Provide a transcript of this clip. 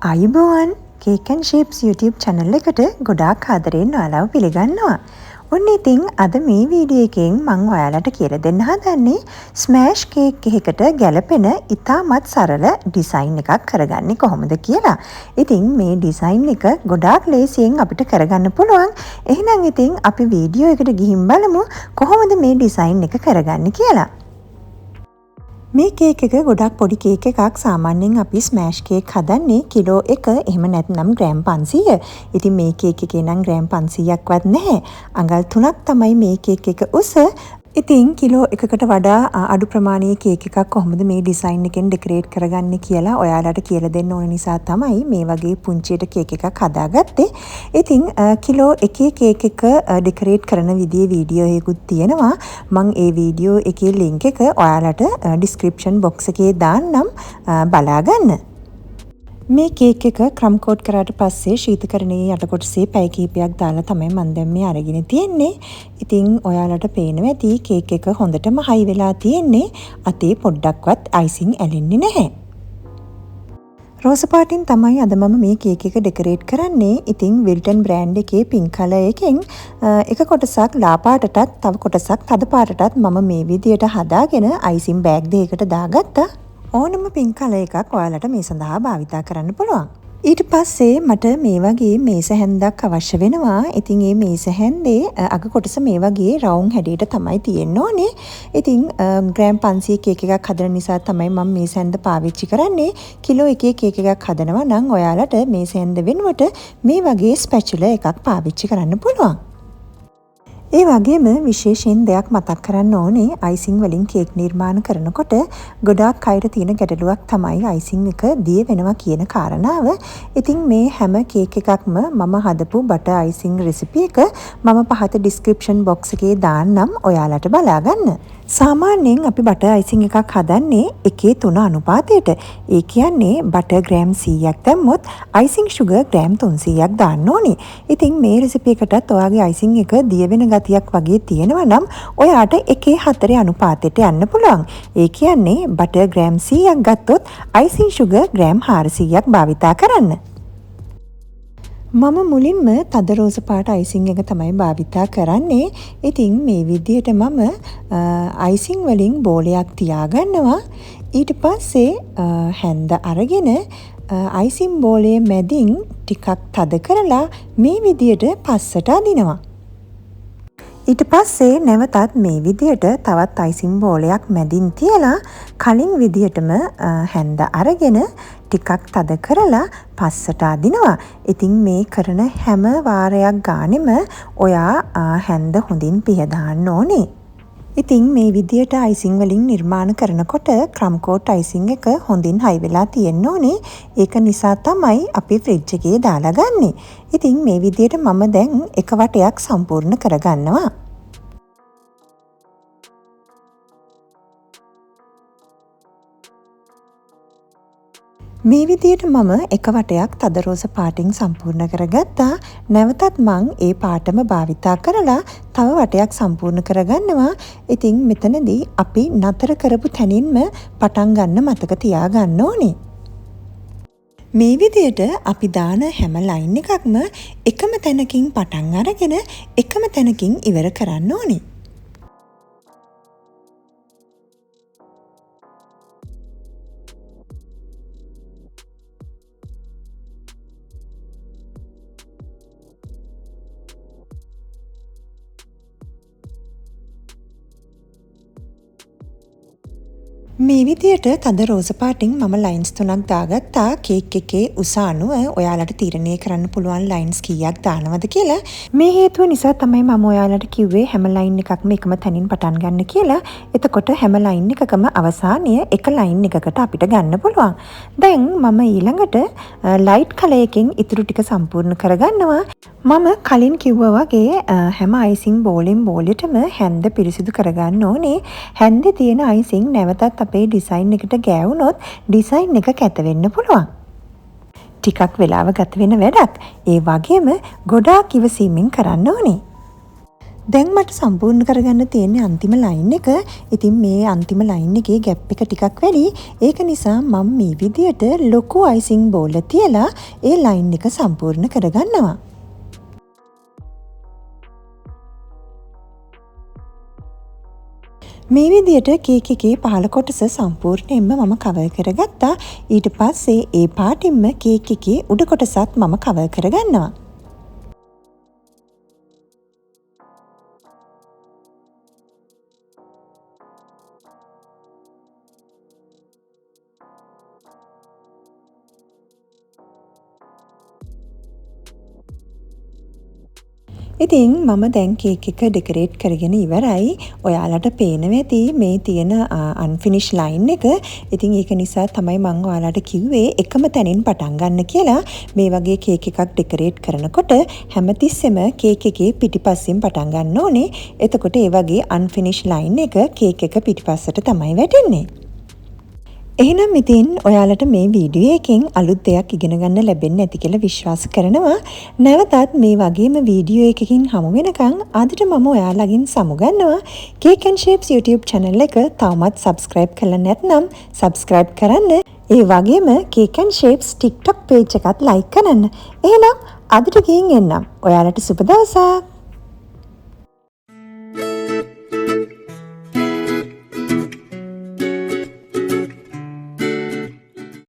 අයිබෝවන් Cake and Shapes YouTube channel එකට ගොඩාක් ආදරෙන් ඔයාලව පිළිගන්නවා. ඔන්න ඉතින් අද මේ වීඩියෝ එකෙන් මම ඔයාලට කියලා දෙන්න හදන්නේ ස්මෑෂ් කේක් එකකට ගැලපෙන ඉතාමත් සරල ඩිසයින් එකක් කරගන්නේ කොහොමද කියලා. ඉතින් මේ ඩිසයින් එක ගොඩාක් ලේසියෙන් අපිට කරගන්න පුළුවන්. එහෙනම් ඉතින් අපි වීඩියෝ එකට ගිහින් බලමු කොහොමද මේ ඩිසයින් එක කරගන්නේ කියලා. මේ කේක් එක ගොඩක් පොඩි කේක් එකක්. සාමාන්‍යයෙන් අපි ස්මෑෂ් කේක් හදන්නේ කිලෝ 1 එහෙම නැත්නම් ග්‍රෑම් 500. ඉතින් මේ කේක් එකේ නම් ග්‍රෑම් 500ක්වත් නැහැ. අඟල් 3ක් තමයි මේ කේක් එක උස. ඉතින් කිලෝ 1කට වඩා අඩු ප්‍රමාණයේ කේක් එකක් කොහොමද මේ ඩිසයින් එකෙන් ඩෙකොරේට් කරගන්නේ කියලා ඔයාලට කියලා දෙන්න ඕන නිසා තමයි මේ වගේ පුංචියට කේක් එකක් හදාගත්තේ. ඉතින් කිලෝ 1 කේක් එක ඩෙකොරේට් කරන විදිහේ වීඩියෝ එකකුත් තියෙනවා. මම ඒ වීඩියෝ එකේ ලින්ක් එක ඔයාලට ඩිස්ක්‍රිප්ෂන් බොක්ස් එකේ දාන්නම් බලා ගන්න. මේ කේක් එක ක්‍රම් කෝට් කරාට පස්සේ ශීතකරණයේ යට කොටසේ පැය කිහිපයක් දාලා තමයි මම දැන් මේ අරගෙන තියෙන්නේ. ඉතින් ඔයාලට පේනවා ඇති කේක් එක හොඳටම හයි වෙලා තියෙන්නේ. අතේ පොඩ්ඩක්වත් අයිසිං ඇලෙන්නේ නැහැ. රෝස පාටින් තමයි අද මම මේ කේක් එක ඩෙකොරේට් කරන්නේ. ඉතින් විල්ටන් බ්‍රෑන්ඩ් එකේ පින්ක් කලර් එකෙන් එක කොටසක් ලා පාටටත් තව කොටසක් තද පාටටත් මම මේ විදියට හදාගෙන අයිසිං බෑග් දෙකකට දාගත්තා. ඕනම පින්ක් කලර් එකක් ඔයාලට මේ සඳහා භාවිතා කරන්න පුළුවන්. ඊට පස්සේ මට මේ වගේ මේස හැන්දක් අවශ්‍ය වෙනවා. ඉතින් මේ මේස හැන්දේ අග කොටස මේ වගේ රවුම් හැඩයට තමයි තියෙන්න ඕනේ. ඉතින් ග්‍රෑම් 500 කේක් එකක් හදන නිසා තමයි මම මේස හැන්ද පාවිච්චි කරන්නේ. කිලෝ 1 කේක් එකක් හදනවා නම් ඔයාලට මේස හැන්ද වෙනුවට මේ වගේ ස්පැචුලා එකක් පාවිච්චි කරන්න පුළුවන්. ඒ වගේම විශේෂයෙන් දෙයක් මතක් කරන්න ඕනේ අයිසිං වලින් කේක් නිර්මාණ කරනකොට ගොඩාක් අයට තියෙන ගැටලුවක් තමයි අයිසිං එක දිය වෙනවා කියන කාරණාව. ඉතින් මේ හැම කේක් එකක්ම මම හදපු බටර් අයිසිං රෙසිපි එක මම පහත ඩිස්ක්‍රිප්ෂන් බොක්ස් එකේ දාන්නම් ඔයාලට බලා ගන්න. සාමාන්‍යයෙන් අපි බටර් අයිසිං එකක් හදන්නේ 1:3 අනුපාතයට. ඒ කියන්නේ බටර් ග්‍රෑම් 100ක් දැම්මොත් අයිසිං සුගර් ග්‍රෑම් 300ක් දාන්න ඕනේ. ඉතින් මේ රෙසිපි එකටත් ඔයාගේ අයිසිං එක දිය වෙන ගතියක් වගේ තියෙනවා නම් ඔයාට 1:4 අනුපාතයට යන්න පුළුවන්. ඒ කියන්නේ බටර් ග්‍රෑම් 100ක් ගත්තොත් අයිසිං සුගර් ග්‍රෑම් 400ක් භාවිතා කරන්න. මම මුලින්ම තද රෝස පාට අයිසිං එක තමයි භාවිතා කරන්නේ. ඉතින් මේ විදියට මම අයිසිං වලින් බෝලයක් තියාගන්නවා. ඊට පස්සේ හැන්ද අරගෙන අයිසිං බෝලයේ මැදින් ටිකක් තද කරලා මේ විදියට පස්සට අදිනවා. ඊට පස්සේ නැවතත් මේ විදියට තවත් අයිසිං බෝලයක් මැදින් තියලා කලින් විදියටම හැන්ද අරගෙන ටිකක් තද කරලා පස්සට අදිනවා. ඉතින් මේ කරන හැම වාරයක් ගානෙම ඔයා හැන්ද හොඳින් පිහදාන්න ඕනේ. ඉතින් මේ විදියට අයිසිං වලින් නිර්මාණ කරනකොට ක්‍රම් කෝට් අයිසිං එක හොඳින් හයි වෙලා තියෙන්න ඕනේ. ඒක නිසා තමයි අපි ෆ්‍රිජ් එකේ දාලා ගන්නෙ. ඉතින් මේ විදියට මම දැන් එක වටයක් සම්පූර්ණ කරගන්නවා. මේ විදියට මම එක වටයක් තද රෝස පාටින් සම්පූර්ණ කරගත්තා. නැවතත් මං ඒ පාටම භාවිතා කරලා තව වටයක් සම්පූර්ණ කරගන්නවා. ඉතින් මෙතනදී අපි නතර කරපු තැනින්ම පටන් ගන්න මතක තියාගන්න ඕනේ. මේ විදියට අපි දාන හැම ලයින් එකක්ම එකම තැනකින් පටන් අරගෙන එකම තැනකින් ඉවර කරන්න ඕනේ. මේ විදියට තද රෝස පාටින් මම ලයින්ස් 3ක් දාගත්තා. කේක් එකේ උස අනුව ඔයාලට තීරණය කරන්න පුළුවන් ලයින්ස් කීයක් දානවද කියලා. මේ හේතුව නිසා තමයි මම ඔයාලට කිව්වේ හැම ලයින් එකක්ම එකම තැනින් පටන් ගන්න කියලා. එතකොට හැම ලයින් එකකම අවසානය එක ලයින් එකකට අපිට ගන්න පුළුවන්. දැන් මම ඊළඟට ලයිට් කලර් එකෙන් ඉතුරු ටික සම්පූර්ණ කරගන්නවා. මම කලින් කිව්වා වගේ හැම අයිසිං බෝලෙන් බෝලෙටම හැන්ද පිරිසිදු කරගන්න ඕනේ. හැන්දේ තියෙන අයිසිං නැවතත් අපේ ඩිසයින් එකට ගෑවුනොත් ඩිසයින් එක කැත වෙන්න පුළුවන්. ටිකක් වෙලාව ගත වෙන වැඩක්. ඒ වගේම ගොඩාක් ඉවසීමෙන් කරන්න ඕනේ. දැන් මට සම්පූර්ණ කරගන්න තියෙන්නේ අන්තිම ලයින් එක. ඉතින් මේ අන්තිම ලයින් එකේ ගැප් එක ටිකක් වැඩි. ඒක නිසා මම මේ විදියට ලොකු අයිසිං බෝල තියලා ඒ ලයින් එක සම්පූර්ණ කරගන්නවා. මේ විදියට කේක් එකේ පහළ කොටස සම්පූර්ණයෙන්ම මම කවර් කරගත්තා. ඊට පස්සේ ඒ පාටින්ම කේක් එකේ උඩ කොටසත් මම කවර් කරගන්නවා. ඉතින් මම දැන් කේක් එක ඩෙකරේට් කරගෙන ඉවරයි. ඔයාලට පේනවා ඇති මේ තියෙන අන්ෆිනිෂ් ලයින් එක. ඉතින් ඒක නිසා තමයි මම ඔයාලට කිව්වේ එකම තැනින් පටන් ගන්න කියලා. මේ වගේ කේක් එකක් ඩෙකරේට් කරනකොට හැමතිස්සෙම කේක් එකේ පිටිපස්සෙන් පටන් ගන්න ඕනේ. එතකොට ඒ වගේ අන්ෆිනිෂ් ලයින් එක කේක් එක පිටිපස්සට තමයි වැටෙන්නේ. එහෙනම් ඉතින් ඔයාලට මේ වීඩියෝ එකෙන් අලුත් දෙයක් ඉගෙන ගන්න ලැබෙන්න ඇති කියලා විශ්වාස කරනවා. නැවතත් මේ වගේම වීඩියෝ එකකින් හමු වෙනකන් අදට මම ඔයාලගෙන් සමුගන්නවා. Cake and Shapes YouTube channel එක තවමත් subscribe කරලා නැත්නම් subscribe කරන්න. ඒ වගේම Cake and Shapes TikTok page එකත් like කරන්න. එහෙනම් අදට ගිහින් එන්නම්. ඔයාලට සුබ දවසක්.